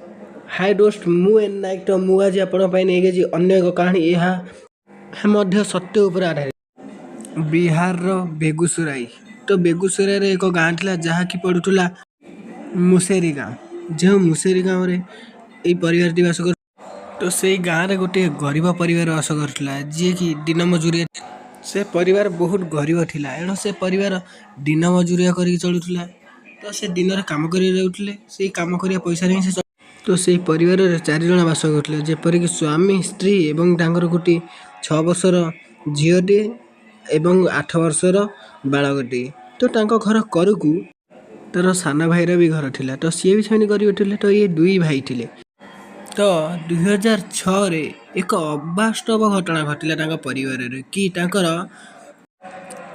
हाय दोस्त मु एन नायक तो मु आज आपण ପାଇଁ ନେଇକି ଅନ୍ୟ ଏକ କାହାଣୀ ଏହା ମଧ୍ୟ ସତ୍ୟ ଉପରେ ଆଧାରିତ। ବିହାରର ବେଗୁସରାଇ ତ ବେଗୁସରାଇରେ ଏକ ଗାଁ ଥିଲା ଯାହାକି ପଡ଼ୁଥିଲା ମୁସେରୀ ଗାଁ। ଯେଉଁ ମୁସେରୀ ଗାଁରେ ଏହି ପରିବାରଟି ବାସ କରୁ ତ ସେଇ ଗାଁରେ ଗୋଟିଏ ଗରିବ ପରିବାର ବାସ କରୁଥିଲା ଯିଏକି ଦିନ ମଜୁରିଆ। ସେ ପରିବାର ବହୁତ ଗରିବ ଥିଲା ଏଣୁ ସେ ପରିବାର ଦିନ ମଜୁରିଆ କରିକି ଚଳୁଥିଲା। ତ ସେ ଦିନରେ କାମ କରି ଯାଉଥିଲେ ସେଇ କାମ କରିବା ପଇସାରେ ହିଁ ସେ ତ ସେହି ପରିବାରରେ 4 ଜଣ ବାସ କରୁଥିଲେ ଯେପରିକି ସ୍ୱାମୀ ସ୍ତ୍ରୀ ଏବଂ ତାଙ୍କର ଗୋଟିଏ 6 ବର୍ଷର ଝିଅଟିଏ ଏବଂ 8 ବର୍ଷର ବାଳକଟିଏ। ତ ତାଙ୍କ ଘର କରକୁ ତାର ସାନ ଭାଇର ବି ଘର ଥିଲା ତ ସିଏ ବି ସେମିତି ଗରିବ ଥିଲେ। ତ ଇଏ ଦୁଇ ଭାଇ ଥିଲେ। ତ 2006ରେ ଏକ ଅବାସ୍ତବ ଘଟଣା ଘଟିଲା ତାଙ୍କ ପରିବାରରେ କି ତାଙ୍କର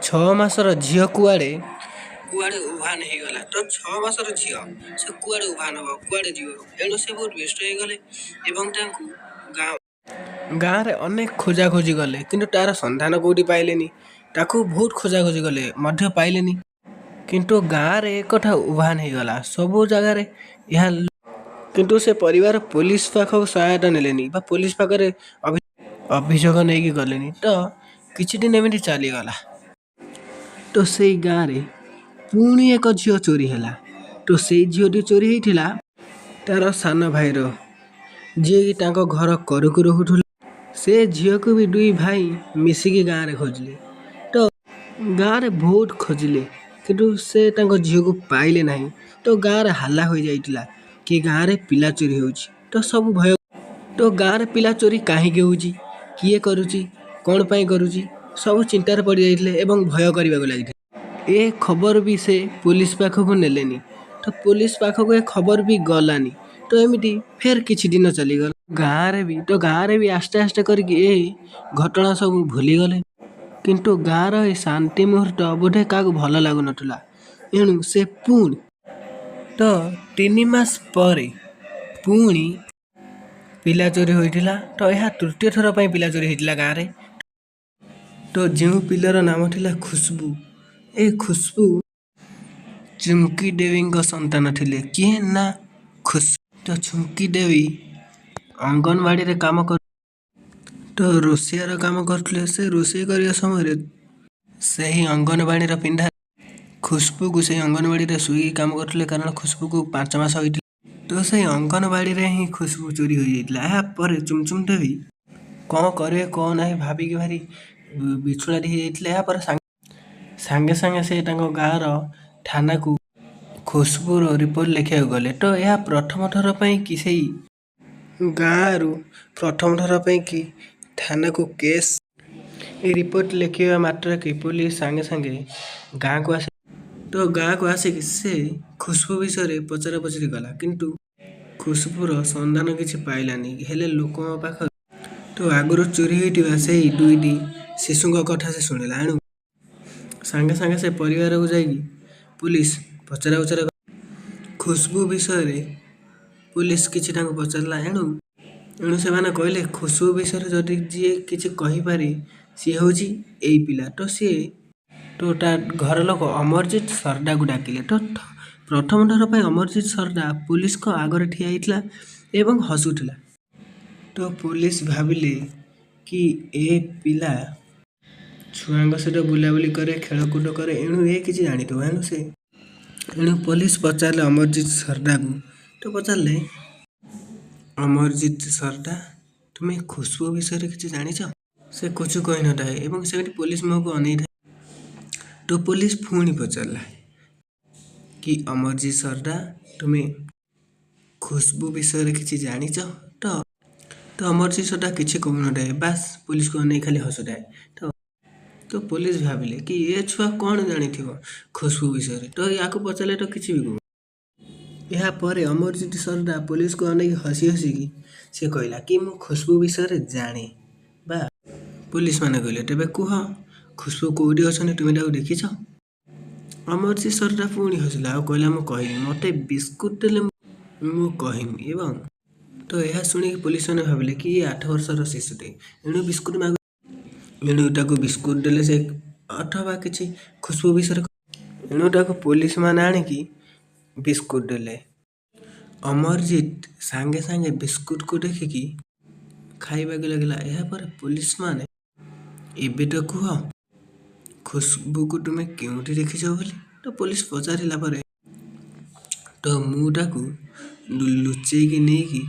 6 ମାସର ଝିଅ କୁଆଡ଼େ ଉଭାନ ହେଇଗଲା। ତ 6 ମାସର ଝିଅ ସେ କୁଆଡ଼େ ଉଭାନ ହେବ କୁଆଡ଼େ ଯିବ ଏଣୁ ସେ ବହୁତ ବ୍ୟସ୍ତ ହେଇଗଲେ ଏବଂ ତାଙ୍କୁ ଗାଁରେ ଅନେକ ଖୋଜାଖୋଜି କଲେ କିନ୍ତୁ ତାର ସନ୍ଧାନ କେଉଁଠି ପାଇଲେନି। ତାକୁ ବହୁତ ଖୋଜାଖୋଜି କଲେ ମଧ୍ୟ ପାଇଲେନି। କିନ୍ତୁ ଗାଁରେ ଏକଥା ଉଭାନ ହେଇଗଲା ସବୁ ଜାଗାରେ ଏହା କିନ୍ତୁ ସେ ପରିବାର ପୋଲିସ ପାଖକୁ ସହାୟତା ନେଲେନି ବା ପୋଲିସ ପାଖରେ ଅଭିଯୋଗ ନେଇକି ଗଲେନି। ତ କିଛି ଦିନ ଏମିତି ଚାଲିଗଲା। ତ ସେଇ ଗାଁରେ ପୁଣି ଏକ ଝିଅ ଚୋରି ହେଲା। ତ ସେଇ ଝିଅଟି ଚୋରି ହେଇଥିଲା ତାର ସାନ ଭାଇର ଯିଏକି ତାଙ୍କ ଘର କରକୁ ରହୁଥିଲେ। ସେ ଝିଅକୁ ବି ଦୁଇ ଭାଇ ମିଶିକି ଗାଁରେ ଖୋଜିଲେ। ତ ଗାଁରେ ବହୁତ ଖୋଜିଲେ କିନ୍ତୁ ସେ ତାଙ୍କ ଝିଅକୁ ପାଇଲେ ନାହିଁ। ତ ଗାଁରେ ହାଲ୍ଲା ହୋଇଯାଇଥିଲା କି ଗାଁରେ ପିଲା ଚୋରି ହେଉଛି। ତ ସବୁ ଭୟ ତ ଗାଁରେ ପିଲା ଚୋରି କାହିଁକି ହେଉଛି କିଏ କରୁଛି କ'ଣ ପାଇଁ କରୁଛି ସବୁ ଚିନ୍ତାରେ ପଡ଼ିଯାଇଥିଲେ ଏବଂ ଭୟ କରିବାକୁ ଲାଗିଥିଲେ। ଏ ଖବର ବି ସେ ପୋଲିସ ପାଖକୁ ନେଲେନି। ତ ପୋଲିସ ପାଖକୁ ଏ ଖବର ବି ଗଲାନି। ତ ଏମିତି ଫେର କିଛି ଦିନ ଚାଲିଗଲା। ଗାଁରେ ବି ଆସ୍ତେ ଆସ୍ତେ କରିକି ଏ ଘଟଣା ସବୁ ଭୁଲିଗଲେ। କିନ୍ତୁ ଗାଁର ଏ ଶାନ୍ତି ମୁହୂର୍ତ୍ତ ବୋଧେ କାହାକୁ ଭଲ ଲାଗୁନଥିଲା। ଏଣୁ ସେ ପୁଣି 3 ମାସ ପରେ ପୁଣି ପିଲା ଚୋରି ହୋଇଥିଲା। ତ ଏହା ତୃତୀୟ ଥର ପାଇଁ ପିଲା ଚୋରି ହୋଇଥିଲା ଗାଁରେ। ତ ଯେଉଁ ପିଲାର ନାମ ଥିଲା ଖୁସବୁ। ଏ ଖୁସବୁ ଚୁମ୍କି ଦେବୀଙ୍କ ସନ୍ତାନ ଥିଲେ। କିଏ ନା ଖୁସବୁ। ତ ଚୁମ୍କି ଦେବୀ ଅଙ୍ଗନବାଡ଼ିରେ କାମ କରୁ ତ ରୋଷେଇଆର କାମ କରୁଥିଲେ। ସେ ରୋଷେଇ କରିବା ସମୟରେ ସେହି ଅଙ୍ଗନବାଡ଼ିର ପିନ୍ଧା ଖୁସବୁକୁ ସେଇ ଅଙ୍ଗନବାଡ଼ିରେ ଶୋଇକି କାମ କରୁଥିଲେ କାରଣ ଖୁସବୁକୁ 5 ମାସ ହୋଇଥିଲା। ତ ସେଇ ଅଙ୍ଗନବାଡ଼ିରେ ହିଁ ଖୁସବୁ ଚୋରି ହୋଇଯାଇଥିଲା। ଏହାପରେ ଚୁମଚୁମ ଦେବୀ କ'ଣ କରିବେ କ'ଣ ନାହିଁ ଭାବିକି ଭାରି ବିଛୁଳାଟି ହେଇଯାଇଥିଲେ। ଏହାପରେ ସାଙ୍ଗେ ସାଙ୍ଗେ ସେ ତାଙ୍କ ଗାଁର ଥାନାକୁ ଖୁସବୁର ରିପୋର୍ଟ ଲେଖିବାକୁ ଗଲେ। ତ ଏହା ପ୍ରଥମ ଥର ପାଇଁ କି ସେଇ ଗାଁରୁ ପ୍ରଥମ ଥର ପାଇଁ କି ଥାନାକୁ କେସ୍ ଏ ରିପୋର୍ଟ ଲେଖିବା ମାତ୍ରକେ ପୋଲିସ ସାଙ୍ଗେ ସାଙ୍ଗେ ଗାଁକୁ ଆସି ତ ଗାଁକୁ ଆସିକି ସେ ଖୁସବୁ ବିଷୟରେ ପଚରା ପଚରି କଲା କିନ୍ତୁ ଖୁସବୁର ସନ୍ଧାନ କିଛି ପାଇଲାନି। ହେଲେ ଲୋକଙ୍କ ପାଖରେ ତ ଆଗରୁ ଚୋରି ହୋଇଥିବା ସେଇ 2ଟି ଶିଶୁଙ୍କ କଥା ସେ ଶୁଣିଲା। ଏଣୁ ସାଙ୍ଗେ ସାଙ୍ଗେ ସେ ପରିବାରକୁ ଯାଇକି ପୋଲିସ ପଚରା ଉଚରା ଖୁସବୁ ବିଷୟରେ ପୋଲିସ କିଛି ତାଙ୍କୁ ପଚାରିଲା। ଏଣୁ ସେମାନେ କହିଲେ ଖୁସବୁ ବିଷୟରେ ଯଦି ଯିଏ କିଛି କହିପାରେ ସିଏ ହେଉଛି ଏଇ ପିଲା। ତ ସିଏ ତା ଘର ଲୋକ ଅମରଜିତ ସରଦାକୁ ଡାକିଲେ। ତ ପ୍ରଥମ ଥର ପାଇଁ ଅମରଜିତ ସରଦା ପୋଲିସଙ୍କ ଆଗରେ ଠିଆ ହେଇଥିଲା ଏବଂ ହସୁଥିଲା। ତ ପୋଲିସ ଭାବିଲେ କି ଏ ପିଲା ଛୁଆଙ୍କ ସହିତ ବୁଲାବୁଲି କରେ ଖେଳକୁଦ କରେ ଏଣୁ ଏ କିଛି ଜାଣିଥିବ। ଏଣୁ ପୋଲିସ ପଚାରିଲେ ଅମରଜିତ ସରଦାକୁ। ତ ପଚାରିଲେ ଅମରଜିତ ସରଦା ତୁମେ ଖୁସବୁ ବିଷୟରେ କିଛି ଜାଣିଛ? ସେ କିଛି କହିନଥାଏ ଏବଂ ସେମିତି ପୋଲିସ ମୁହଁକୁ ଅନେଇଥାଏ। ତ ପୋଲିସ ପୁଣି ପଚାରିଲା କି ଅମରଜିତ ସରଦା ତୁମେ ଖୁସବୁ ବିଷୟରେ କିଛି ଜାଣିଛ? ତ ଅମରଜିତ ସରଦା କିଛି କହୁନଥାଏ ବାସ୍ ପୋଲିସକୁ ଅନେଇ ଖାଲି ହସୁଥାଏ। ତ ପୋଲିସ ଭାବିଲେ କି ଏ ଛୁଆ କ'ଣ ଜାଣିଥିବ ଖୁସବୁ ବିଷୟରେ। ତ ୟାକୁ ପଚାରିଲେ ତ କିଛି ବି କହୁ। ଏହାପରେ ଅମରଜିତ ସରଦା ପୋଲିସକୁ ଅନେଇକି ହସି ହସିକି ସେ କହିଲା କି ମୁଁ ଖୁସବୁ ବିଷୟରେ ଜାଣେ। ବା ପୋଲିସ ମାନେ କହିଲେ ତେବେ କୁହ ଖୁସବୁ କେଉଁଠି ଅଛନ୍ତି ତୁମେ ତାକୁ ଦେଖିଛ? ଅମରଜିତ ସରଦା ପୁଣି ହସିଲା ଆଉ କହିଲା ମୁଁ କହିବି ମୋତେ ବିସ୍କୁଟ ଦେଲେ ମୁଁ କହିବି। ଏବଂ ତ ଏହା ଶୁଣିକି ପୋଲିସ ମାନେ ଭାବିଲେ କି 8 ବର୍ଷର ଶିଶୁଟେ ଏଣୁ ତାକୁ ବିସ୍କୁଟ ଦେଲେ ସେ ଅଥବା କିଛି ଖୁସବୁ ବିଷୟରେ ଏଣୁ ତାକୁ ପୋଲିସ ମାନେ ଆଣିକି ବିସ୍କୁଟ ଦେଲେ। ଅମରଜିତ ସାଙ୍ଗେ ସାଙ୍ଗେ ବିସ୍କୁଟକୁ ଦେଖିକି ଖାଇବାକୁ ଲାଗିଲା। ଏହାପରେ ପୋଲିସ ମାନେ ଏବେ ତ କୁହ ଖୁସବୁକୁ ତୁମେ କେଉଁଠି ଦେଖିଛ ବୋଲି? ତ ପୋଲିସ ପଚାରିଲା ପରେ ତ ମୁଁ ତାକୁ ଲୁଚେଇକି ନେଇକି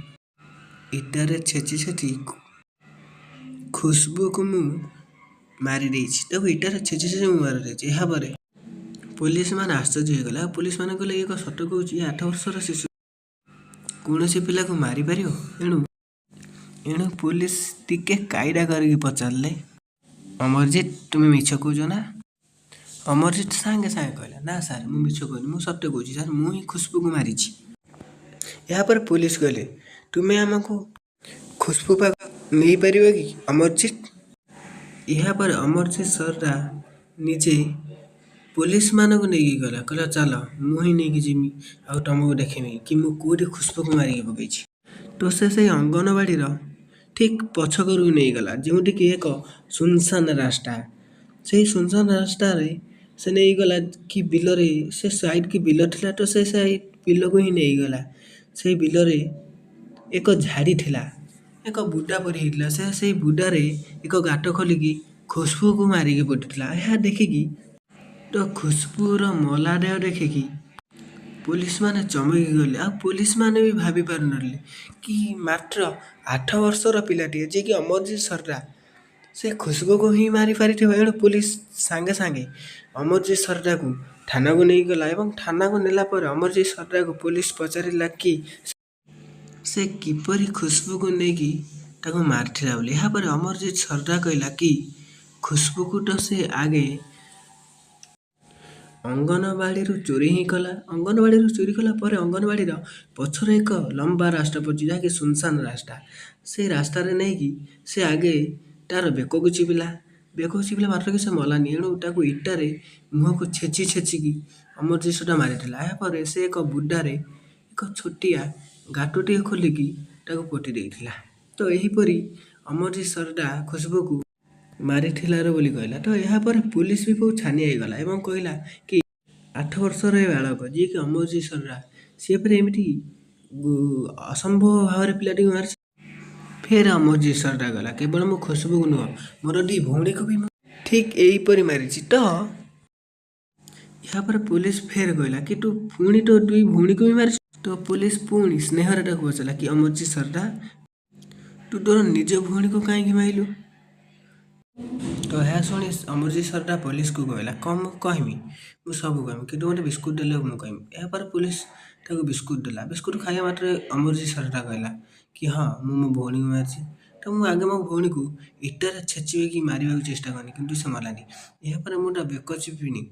ଇଟାରେ ଛେଚି ଛେଚି ଖୁସବୁକୁ ମୁଁ ମାରିଦେଇଛି। ତାକୁ ଇଟାରେ ଛେଚି ଛେଚି ମୁଁ ମାରିଦେଇଛି। ଏହାପରେ ପୋଲିସ ମାନେ ଆଶ୍ଚର୍ଯ୍ୟ ହୋଇଗଲେ। ଆଉ ପୋଲିସ ମାନେ କହିଲେ ଏକ ସତ କହୁଛି 8 ବର୍ଷର ଶିଶୁ କୌଣସି ପିଲାକୁ ମାରିପାରିବ? ଏଣୁ ପୋଲିସ ଟିକେ କାଇଦା କରିକି ପଚାରିଲେ ଅମରଜିତ ତୁମେ ମିଛ କହୁଛ ନା? ଅମରଜିତ ସାଙ୍ଗେ ସାଙ୍ଗେ କହିଲା ନା ସାର୍ ମୁଁ ମିଛ କହୁନି, ମୁଁ ସତ୍ୟ କହୁଛି ସାର୍, ମୁଁ ହିଁ ଖୁସବୁକୁ ମାରିଛି। ଏହାପରେ ପୋଲିସ କହିଲେ ତୁମେ ଆମକୁ ଖୁସବୁ ପାଖକୁ ନେଇପାରିବ କି ଅମରଜିତ? ଏହାପରେ ଅମରଜିତ ସରଟା ନିଜେ ପୋଲିସ ମାନଙ୍କୁ ନେଇକି ଗଲା। କହିଲା ଚାଲ ମୁଁ ହିଁ ନେଇକି ଯିମି ଆଉ ତମକୁ ଦେଖେଇମି କି ମୁଁ କୋଉଠି ଖୁସବୁକୁ ମାରିକି ପକେଇଛି। ତ ସେ ସେଇ ଅଙ୍ଗନବାଡ଼ିର ଠିକ୍ ପଛକରକୁ ନେଇଗଲା, ଯେଉଁଠିକି ଏକ ସୁନସାନ ରାସ୍ତା। ସେଇ ସୁନସାନ ରାସ୍ତାରେ ସେ ନେଇଗଲା କି ବିଲରେ, ସେ ସାଇଡ୍ କି ବିଲ ଥିଲା ତ ସେ ସାଇଡ୍ ବିଲକୁ ହିଁ ନେଇଗଲା। ସେଇ ବିଲରେ ଏକ ଝାଡ଼ି ଥିଲା, ଏକ ବୁଦା ପରି ହେଇଥିଲା। ସେ ସେଇ ବୁଦାରେ ଏକ ଗାତ ଖୋଲିକି ଖୁସବୁକୁ ମାରିକି ପୋତିଥିଲା। ଏହା ଦେଖିକି ତ ଖୁସବୁର ମଲା ଦେହ ଦେଖିକି ପୋଲିସ ମାନେ ଚମକି ଗଲେ। ଆଉ ପୋଲିସ ମାନେ ବି ଭାବି ପାରୁନଥିଲେ କି ମାତ୍ର 8 ବର୍ଷର ପିଲାଟିଏ ଯିଏକି ଅମରଜିତ ସରଟା ସେ ଖୁସବୁକୁ ହିଁ ମାରି ପାରିଥିବ। ଏଣୁ ପୋଲିସ ସାଙ୍ଗେ ସାଙ୍ଗେ ଅମରଜିତ ସରଟାକୁ ଥାନାକୁ ନେଇଗଲା ଏବଂ ଥାନାକୁ ନେଲା ପରେ ଅମରଜିତ ସରଟାକୁ ପୋଲିସ ପଚାରିଲା କି ସେ କିପରି ଖୁସବୁକୁ ନେଇକି ତାକୁ ମାରିଥିଲା ବୋଲି। ଏହାପରେ ଅମରଜିତ ସରଟା କହିଲା କି ଖୁସବୁକୁ ତ ସେ ଆଗେ ଅଙ୍ଗନବାଡ଼ିରୁ ଚୋରି ହିଁ କଲା। ଅଙ୍ଗନବାଡ଼ିରୁ ଚୋରି କଲା ପରେ ଅଙ୍ଗନବାଡ଼ିର ପଛରେ ଏକ ଲମ୍ବା ରାସ୍ତା ପଡ଼ିଛି, ଯାହାକି ସୁନସାନ ରାସ୍ତା। ସେ ରାସ୍ତାରେ ନେଇକି ସେ ଆଗେ ତାର ବେକକୁ ଚିପିଲା। ବେକକୁ ଚିପିଲା ମାତ୍ରକେ ସେ ମଲାନି। ଏଣୁ ତାକୁ ଇଟାରେ ମୁହଁକୁ ଛେଚି ଛେଚିକି ଅମରଜିତ ସରଟା ମାରିଥିଲା। ଏହାପରେ ସେ ଏକ ବୁଦାରେ ଏକ ଛୋଟିଆ ଗାତଟିଏ ଖୋଲିକି ତାକୁ ପୋତି ଦେଇଥିଲା। ତ ଏହିପରି ଅମରଜିତ ସରଟା ଖୁସବୁକୁ ମାରିଥିଲାର ବୋଲି କହିଲା। ତ ଏହାପରେ ପୋଲିସ ବି ବହୁତ ଛାନିଆ ହେଇଗଲା ଏବଂ କହିଲା କି 8 ବର୍ଷର ଏ ବାଳକ ଯିଏକି ଅମରଜିତ ସରଟା ସିଏ ପରେ ଏମିତି ଅସମ୍ଭବ ଭାବରେ ପିଲାଟିକୁ ମାରିଛି। ଫେର ଅମରଜିତ ସରଟା ଗଲା କେବଳ ମୁଁ ଖୁସବୁକୁ ନୁହଁ ମୋର 2 ଭଉଣୀକୁ ବି ମୁଁ ଠିକ୍ ଏହିପରି ମାରିଛି। ତ ଏହାପରେ ପୋଲିସ ଫେର କହିଲା କି ତୁ ପୁଣି ତୋ 2 ଭଉଣୀକୁ ବି ମାରିଛୁ? ତ ପୋଲିସ ପୁଣି ସ୍ନେହରେ ତାକୁ ପଚାରିଲା କି ଅମରଜିତ ସରଟା ତୁ ତୋର ନିଜ ଭଉଣୀକୁ କାହିଁକି ମାରିଲୁ? ତ ଏହା ଶୁଣି ଅମରଜିତ ସରଟା ପୋଲିସକୁ କହିଲା କଣ ମୁଁ କହିମି, ମୁଁ ସବୁ କହିମି, କିନ୍ତୁ ମୋତେ ବିସ୍କୁଟ ଦେଲେ ମୁଁ କହିମି। ଏହାପରେ ପୋଲିସ ତାକୁ ବିସ୍କୁଟ ଦେଲା। ବିସ୍କୁଟ ଖାଇବା ମାତ୍ରେ ଅମରଜିତ ସରଟା କହିଲା କି ହଁ ମୁଁ ମୋ ଭଉଣୀକୁ ମାରିଛି। ତ ମୁଁ ଆଗେ ମୋ ଭଉଣୀକୁ ଇଟାରେ ଛେଚିକି ମାରିବାକୁ ଚେଷ୍ଟା କଲି କିନ୍ତୁ ସେ ମଲାନି। ଏହାପରେ ମୁଁ ତା ବେକ ଚିପିନି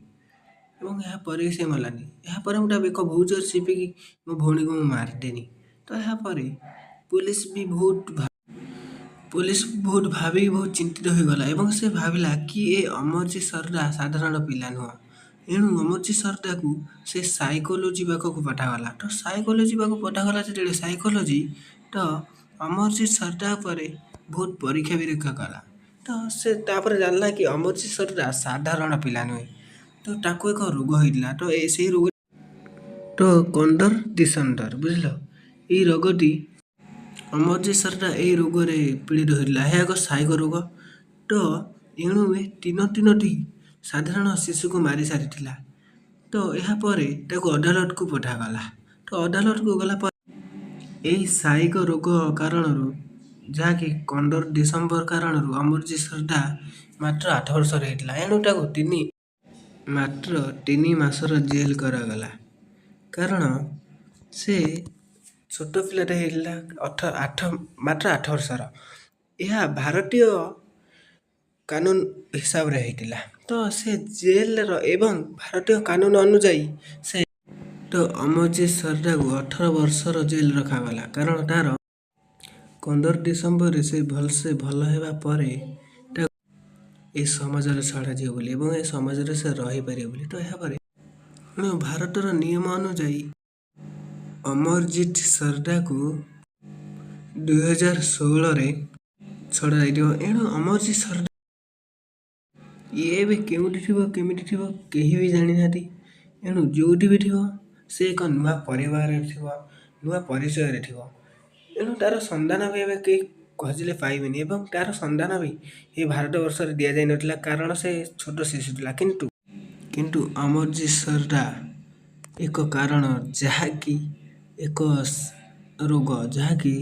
ଏବଂ ଏହାପରେ ସେ ମଲାନି। ଏହାପରେ ମୁଁ ତା ବେକ ବହୁତ ଜୋର ଚିପିକି ମୋ ଭଉଣୀକୁ ମୁଁ ମାରିଦେନି। ତ ଏହାପରେ ପୋଲିସ ବହୁତ ଭାବିକି ବହୁତ ଚିନ୍ତିତ ହୋଇଗଲା ଏବଂ ସେ ଭାବିଲା କି ଏ ଅମରଜିତ ସରଟା ସାଧାରଣ ପିଲା ନୁହଁ। ଏଣୁ ଅମରଜିତ ସରଟାକୁ ସେ ସାଇକୋଲୋଜି ପାଖକୁ ପଠାଗଲା। ତ ସାଇକୋଲୋଜି ପାଖକୁ ପଠାଗଲା ଯେତେବେଳେ ସାଇକୋଲୋଜି ତ ଅମରଜିତ ସରଟା ଉପରେ ବହୁତ ପରୀକ୍ଷା ବିରୀକ୍ଷା କଲା। ତ ସେ ତାପରେ ଜାଣିଲା କି ଅମରଜିତ ସରଟା ସାଧାରଣ ପିଲା ନୁହେଁ। ତ ତାକୁ ଏକ ରୋଗ ହେଇଥିଲା। ତ ସେଇ ରୋଗ ତ କଣ୍ଡର ଡିସଅର୍ଡର ବୁଝିଲ, ଏଇ ରୋଗଟି ଅମରଜିତ ସରଟା ଏହି ରୋଗରେ ପୀଡ଼ିତ ହୋଇଥିଲା। ଏହା ଏକ ସାଇକୋ ରୋଗ। ତ ଏଣୁ ଏ ତିନୋଟି ସାଧାରଣ ଶିଶୁକୁ ମାରି ସାରିଥିଲା। ତ ଏହାପରେ ତାକୁ ଅଦାଲତକୁ ପଠାଗଲା। ତ ଅଦାଲତକୁ ଗଲା ପରେ ଏହି ସାଇକୋ ରୋଗ କାରଣରୁ ଯାହାକି କଣ୍ଡର ଡିସଅର୍ଡର କାରଣରୁ ଅମରଜିତ ସରଟା ମାତ୍ର 8 ବର୍ଷର ହେଇଥିଲା। ଏଣୁ ତାକୁ ମାତ୍ର 3 ମାସର ଜେଲ କରାଗଲା। କାରଣ ସେ ଛୋଟ ପିଲାଟେ ହେଇଥିଲା ମାତ୍ର 8 ବର୍ଷର। ଏହା ଭାରତୀୟ କାନୁନ ହିସାବରେ ହେଇଥିଲା। ତ ସେ ଜେଲର ଏବଂ ଭାରତୀୟ କାନୁନ ଅନୁଯାୟୀ ସେ ତ ଅମରଜିତ ସରଟାକୁ 18 ବର୍ଷର ଜେଲ ରଖାଗଲା। କାରଣ ତାର 15 ଡିସେମ୍ବରରେ ସେ ଭଲସେ ଭଲ ହେବା ପରେ ତାକୁ ଏ ସମାଜରେ ଛଡ଼ାଯିବ ବୋଲି ଏବଂ ଏ ସମାଜରେ ସେ ରହିପାରିବ ବୋଲି। ତ ଏହାପରେ ଭାରତର ନିୟମ ଅନୁଯାୟୀ ଅମରଜିତ ସରଟାକୁ 2016ରେ ଛଡ଼ାଯାଇଥିବ। ଏଣୁ ଅମରଜିତ ସରଟା ଇଏ ଏବେ କେଉଁଠି ଥିବ କେମିତି ଥିବ କେହି ବି ଜାଣିନାହାନ୍ତି। ଏଣୁ ଯେଉଁଠି ବି ଥିବ ସେ ଏକ ନୂଆ ପରିବାରରେ ଥିବ, ନୂଆ ପରିଚୟରେ ଥିବ। ଏଣୁ ତା'ର ସନ୍ଧାନ ବି ଏବେ କେହି ଖୋଜିଲେ ପାଇବେନି ଏବଂ ତା'ର ସନ୍ଧାନ ବି ଏ ଭାରତବର୍ଷରେ ଦିଆଯାଇନଥିଲା କାରଣ ସେ ଛୋଟ ଶିଶୁ ଥିଲା। କିନ୍ତୁ ଅମରଜିତ୍ ସରଟା ଏକ କାରଣ ଯାହାକି ଏକ ରୋଗ ଯାହାକି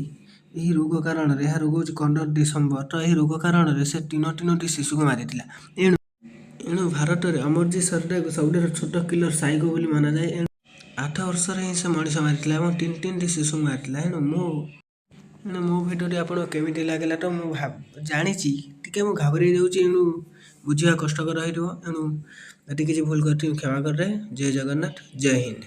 ଏହି ରୋଗ କାରଣରେ ଏହା ରୋଗ ହେଉଛି 15 ଡିସେମ୍ବର। ତ ଏହି ରୋଗ କାରଣରେ ସେ ତିନୋଟି ଶିଶୁକୁ ମାରିଥିଲା। ଏଣୁ ଭାରତରେ ଅମରଜିତ୍ ସରଟାକୁ ସବୁଠାରୁ ଛୋଟ କିଲର ସାଇକୋ ବୋଲି ମନାଯାଏ। 8 ବର୍ଷରେ ହିଁ ସେ ମଣିଷ ମାରିଥିଲା ଏବଂ ତିନିଟି ଶିଶୁଙ୍କୁ ମାରିଥିଲା। ଏଣୁ ମୋ ଭିଡ଼ିଓଟି ଆପଣଙ୍କୁ କେମିତି ଲାଗିଲା ତ ମୁଁ ଜାଣିଛି ଟିକେ ମୁଁ ଘାବରେଇ ଯାଉଛି। ଏଣୁ ବୁଝିବା କଷ୍ଟକର ହେଇଥିବ। ଏଣୁ ଯଦି କିଛି ଭୁଲ କରିଥିବି କ୍ଷମା କରିବେ। ଜୟ ଜଗନ୍ନାଥ, ଜୟ ହିନ୍ଦ।